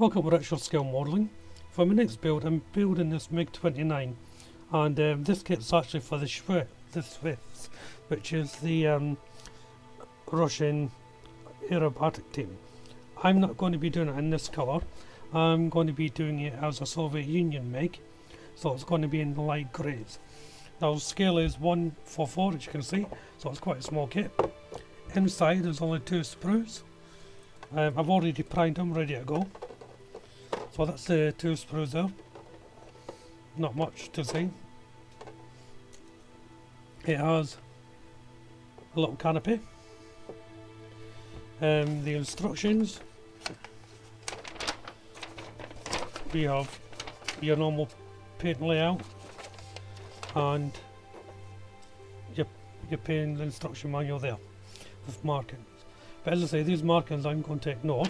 Welcome to Retro Scale Modelling. For my next build, I'm building this MiG-29, and this kit's actually for the Swiss, which is the Russian aerobatic team. I'm not going to be doing it in this colour. I'm going to be doing it as a Soviet Union MiG, so it's going to be in the light greys. Now scale is 1:4, as you can see, so it's quite a small kit. Inside there's only 2 sprues. I've already primed them, ready to go. So that's the 2 sprues there. Not much to see. It has a little canopy. The instructions. We have your normal paint layout and your paint instruction manual there with markings. But as I say, these markings I'm going to ignore.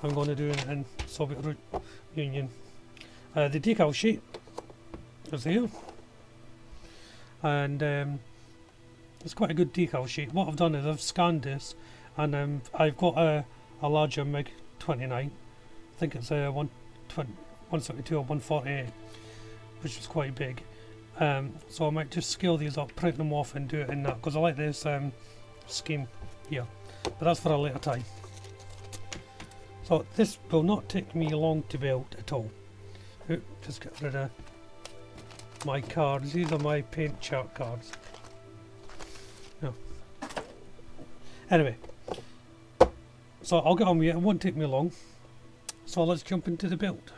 I'm going to do it in Soviet Union. The decal sheet is here, and it's quite a good decal sheet. What I've done is I've scanned this, and I've got a larger MiG-29. I think it's a 172 or 148, which is quite big. So I might just scale these up, print them off, and do it in that, because I like this scheme here. But that's for a later time. So this will not take me long to build at all. Just get rid of my cards. These are my paint chart cards. No. Anyway, so I'll get on with it. It won't take me long. So let's jump into the build.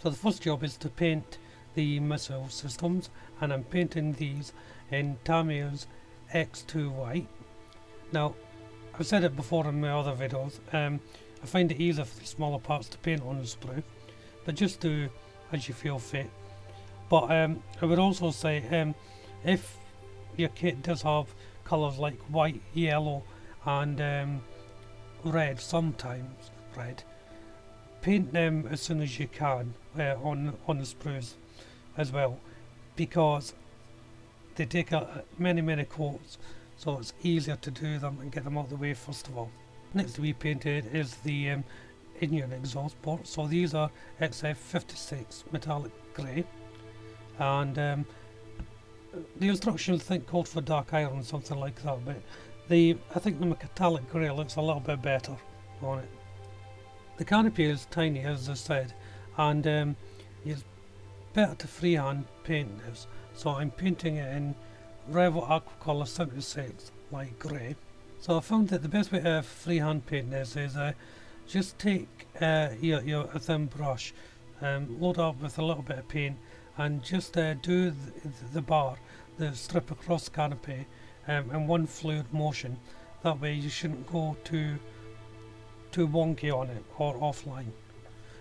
So the first job is to paint the missile systems, and I'm painting these in Tamir's X2 white. Now, I've said it before in my other videos. I find it easier for the smaller parts to paint on the sprue, but just do as you feel fit. But I would also say, if your kit does have colours like white, yellow and red, sometimes red, paint them as soon as you can on the sprues as well, because they take many coats, so it's easier to do them and get them out of the way first of all. Next to be painted is the engine exhaust port. So these are XF56 metallic grey, and the instructions I think called for dark iron, something like that, but I think the metallic grey looks a little bit better on it. The canopy is tiny, as I said, and it's better to freehand paint this, so I'm painting it in Revell Aquacolor 76 light grey. So I found that the best way to freehand paint this is just take your thin brush, load up with a little bit of paint, and just do the bar, the strip across the canopy in one fluid motion. That way you shouldn't go too wonky on it or offline.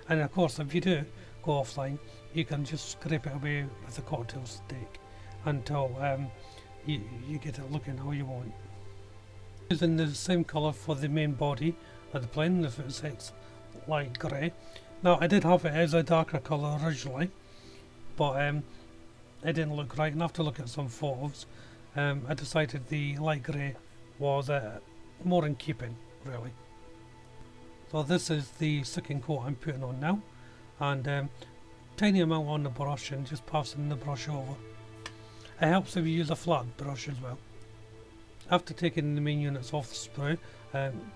And of course, if you do go offline, you can just scrape it away with a cocktail stick until you get it looking how you want. Using the same colour for the main body of the plane, the 56 light grey. Now I did have it as a darker colour originally, but it didn't look right, and after looking at some photos, I decided the light grey was more in keeping, really. So this is the second coat I'm putting on now, and tiny amount on the brush and just passing the brush over. It helps if you use a flat brush as well. After taking the main units off the sprue,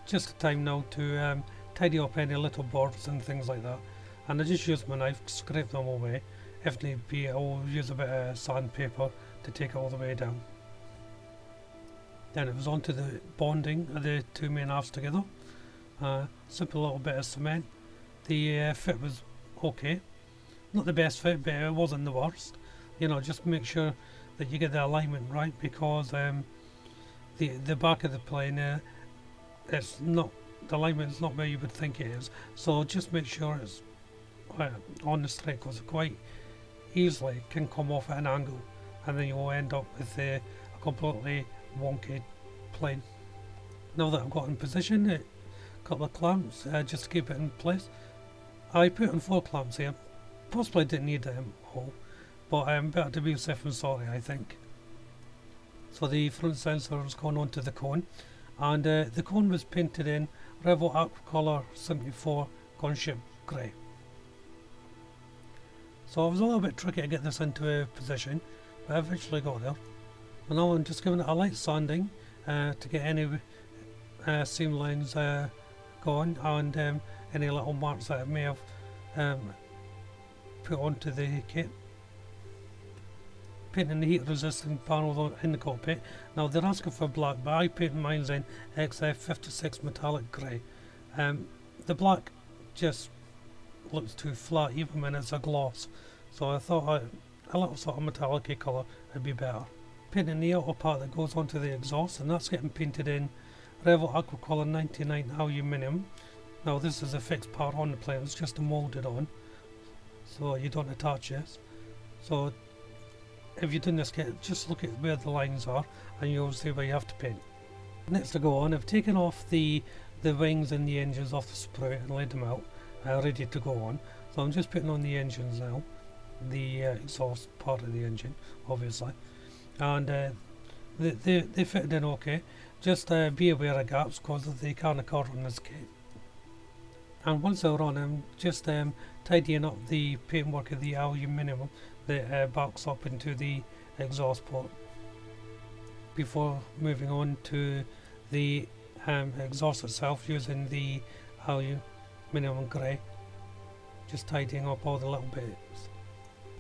just the time now to tidy up any little boards and things like that, and I just use my knife to scrape them away. If need be, I'll use a bit of sandpaper to take it all the way down. Then it was on to the bonding of the 2 main halves together. Simple little bit of cement. The fit was okay, not the best fit, but it wasn't the worst. You know, just make sure that you get the alignment right, because the back of the plane, it's not, the alignment is not where you would think it is, so just make sure it's on the straight, because it quite easily can come off at an angle, and then you'll end up with a completely wonky plane. Now that I've got in position, a couple of clamps just to keep it in place. I put in 4 clamps here, possibly didn't need them all, but better to be safe than sorry, I think. So the front sensor is going onto the cone, and the cone was painted in Revell Aquacolor 74 Gunship Grey. So it was a little bit tricky to get this into a position, but I eventually got there. And now I'm just giving it a light sanding to get any seam lines gone, and any little marks that I may have put onto the kit. Painting the heat resistant panels in the cockpit. Now they're asking for black, but I painted mine in XF56 metallic grey. The black just looks too flat even when it's a gloss, so I thought a little sort of metallic colour would be better. Painting the outer part that goes onto the exhaust, and that's getting painted in Revell Aquacolor 99 aluminium. Now this is a fixed part on the plane, it's just moulded on, so you don't attach this. So if you're doing this kit, just look at where the lines are and you'll see where you have to paint. Next to go on, I've taken off the wings and the engines off the sprue and laid them out, ready to go on. So I'm just putting on the engines now, the exhaust part of the engine obviously, and they fitted in okay. Just be aware of gaps because they can occur on this kit. And once they're on, I'm just tidying up the paintwork of the aluminium that backs up into the exhaust port before moving on to the exhaust itself using the aluminium grey, just tidying up all the little bits.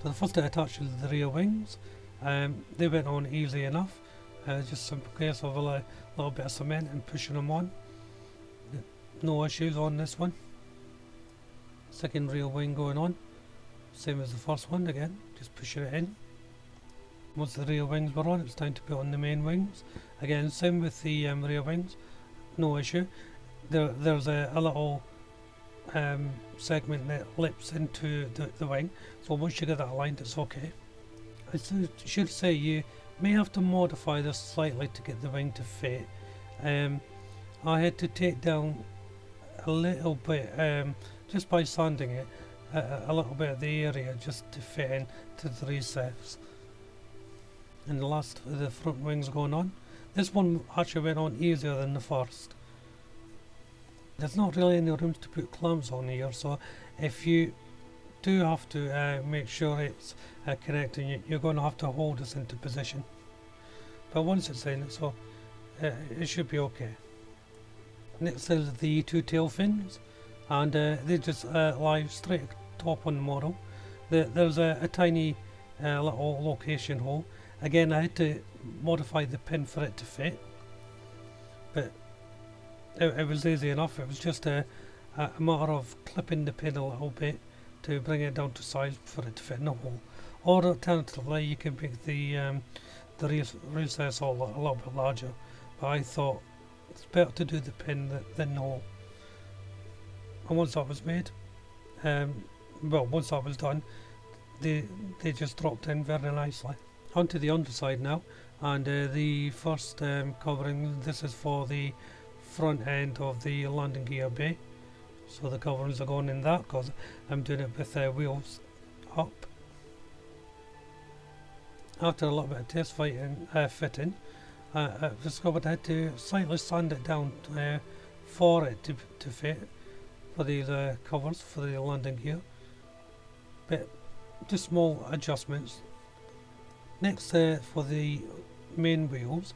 So the first I attached is the rear wings. They went on easy enough, just simple case of a little bit of cement and pushing them on. No issues on this one. Second rear wing going on, same as the first one, again just pushing it in. Once the rear wings were on, it's time to put on the main wings. Again, same with the rear wings, no issue. There's a little segment that lips into the wing, so once you get that aligned, it's okay. I should say you may have to modify this slightly to get the wing to fit. I had to take down a little bit, just by sanding it, a little bit of the area just to fit in to the recess. And the last of the front wings going on. This one actually went on easier than the first. There's not really any room to put clamps on here, so if you do have to make sure it's connecting, you're going to have to hold this into position. But once it's in, so it should be okay. Next is the two tail fins, and they just lie straight top on the model. There's a tiny little location hole. Again, I had to modify the pin for it to fit, but it was easy enough. It was just a matter of clipping the pin a little bit to bring it down to size for it to fit in the hole. Or alternatively, you can make the recess hole a little bit larger, but I thought it's better to do the pin than the hole. And once that was made, once that was done, they just dropped in very nicely. Onto the underside now, and the first covering, this is for the front end of the landing gear bay, so the coverings are going in that because I'm doing it with wheels up. After a little bit of test fitting, I discovered I had to slightly sand it down for it to fit for these covers for the landing gear, but just small adjustments. Next, for the main wheels.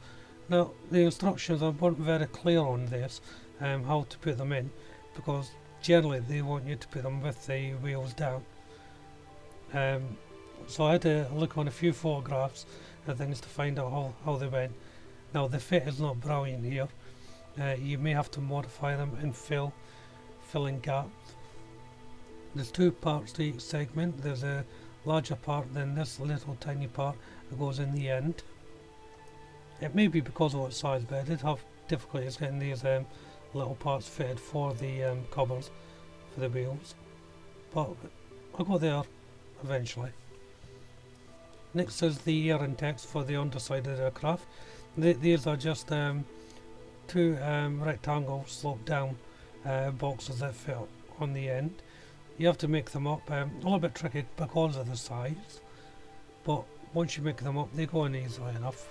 Now the instructions weren't very clear on this, how to put them in, because generally they want you to put them with the wheels down. So I had to look on a few photographs and things to find out how they went. Now the fit is not brilliant here. You may have to modify them and fill in gaps. There's two parts to each segment. There's a larger part, then this little tiny part that goes in the end. It may be because of its size, but I did have difficulties getting these little parts fitted for the covers for the wheels, but I got there eventually. Next is the air intakes for the underside of the aircraft. These are just two rectangle slope down boxes that fit on the end. You have to make them up, a little bit tricky because of the size, but once you make them up they go in easily enough.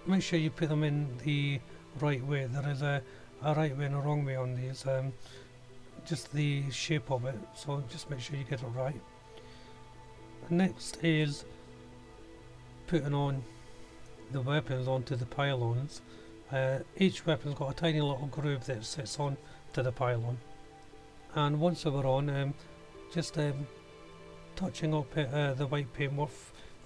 Make sure you put them in the right way. There is a right way and a wrong way on these, just the shape of it, so just make sure you get it right. Next is putting on the weapons onto the pylons. Each weapon's got a tiny little groove that sits on to the pylon, and once they were on, just touching up the white paintwork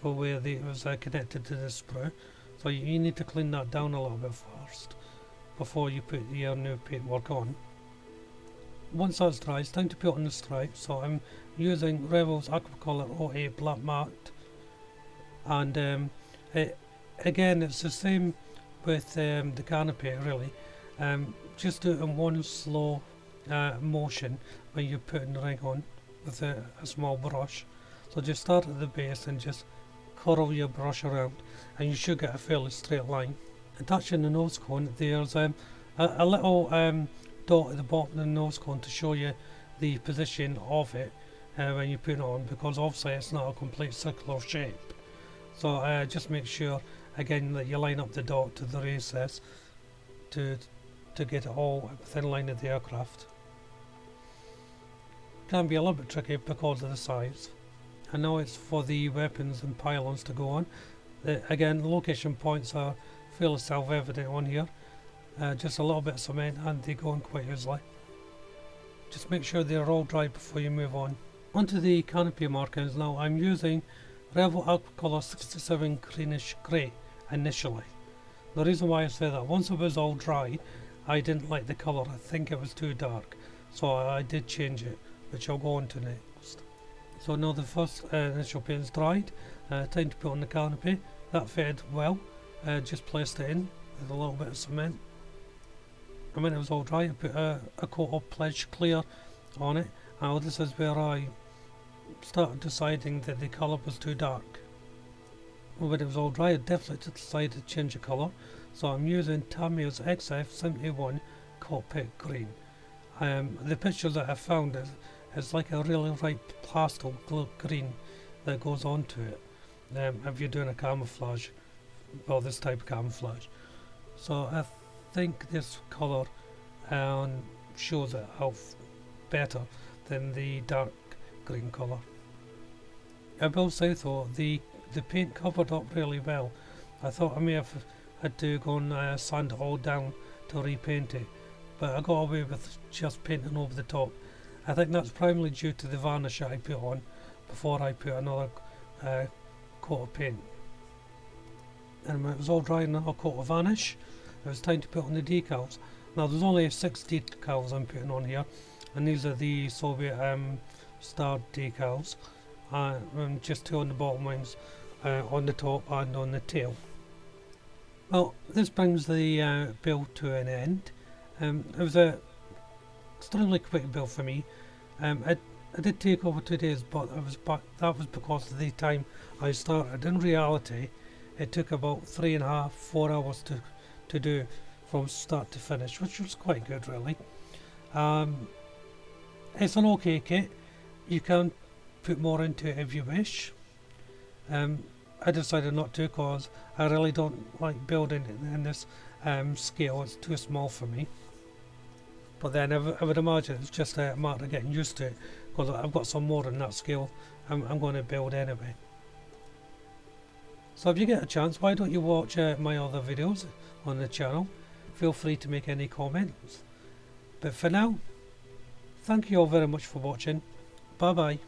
for where it was connected to the sprue. So you need to clean that down a little bit first before you put your new paintwork on. Once that's dry, it's time to put on the stripes. So I'm using Revell's Aquacolor 08 Black Matte, and again it's the same with the canopy really. Just do it in one slow motion when you're putting the ring on with a small brush. So just start at the base and just curl your brush around, and you should get a fairly straight line. Attaching the nose cone, there's a little dot at the bottom of the nose cone to show you the position of it when you put it on, because obviously it's not a complete circular shape. So just make sure again that you line up the dot to the recess to get it all within line of the aircraft. Can be a little bit tricky because of the size. And now it's for the weapons and pylons to go on. Again, the location points are fairly self-evident on here. Just a little bit of cement and they go on quite easily. Just make sure they're all dry before you move on. Onto the canopy markings now. I'm using Revell Aquacolor 67 Greenish Grey initially. The reason why I say that, once it was all dry, I didn't like the colour. I think it was too dark, so I did change it, which I'll go on to next. So now the first initial paint is dried, time to put on the canopy. That fitted well, just placed it in with a little bit of cement. And when it was all dry, I put a coat of Pledge Clear on it. Now this is where I started deciding that the colour was too dark. When it was all dry, I definitely decided to change the colour. So I'm using Tamiya's XF71 Cockpit Green. The picture that I found is like a really ripe pastel green that goes onto it if you're doing a camouflage, well, this type of camouflage. So I think this colour shows it off better than the dark green colour. I will say though, the paint covered up really well. I thought I may have had to go and sand it all down to repaint it, but I got away with just painting over the top. I think that's primarily due to the varnish that I put on before I put another coat of paint. And when it was all dry and another coat of varnish, it was time to put on the decals. Now there's only 6 decals I'm putting on here, and these are the Soviet star decals, and just 2 on the bottom wings, on the top and on the tail. Well, this brings the build to an end. It was a extremely quick build for me. It did take over 2 days, but that was because of the time I started. In reality, it took about 3.5–4 hours to do from start to finish, which was quite good really. It's an okay kit. You can put more into it if you wish. I decided not to because I really don't like building it in this scale. It's too small for me. But then I would imagine it's just a matter of getting used to it, because I've got some more in that scale I'm going to build anyway. So if you get a chance, why don't you watch my other videos on the channel? Feel free to make any comments. But for now, thank you all very much for watching. Bye bye.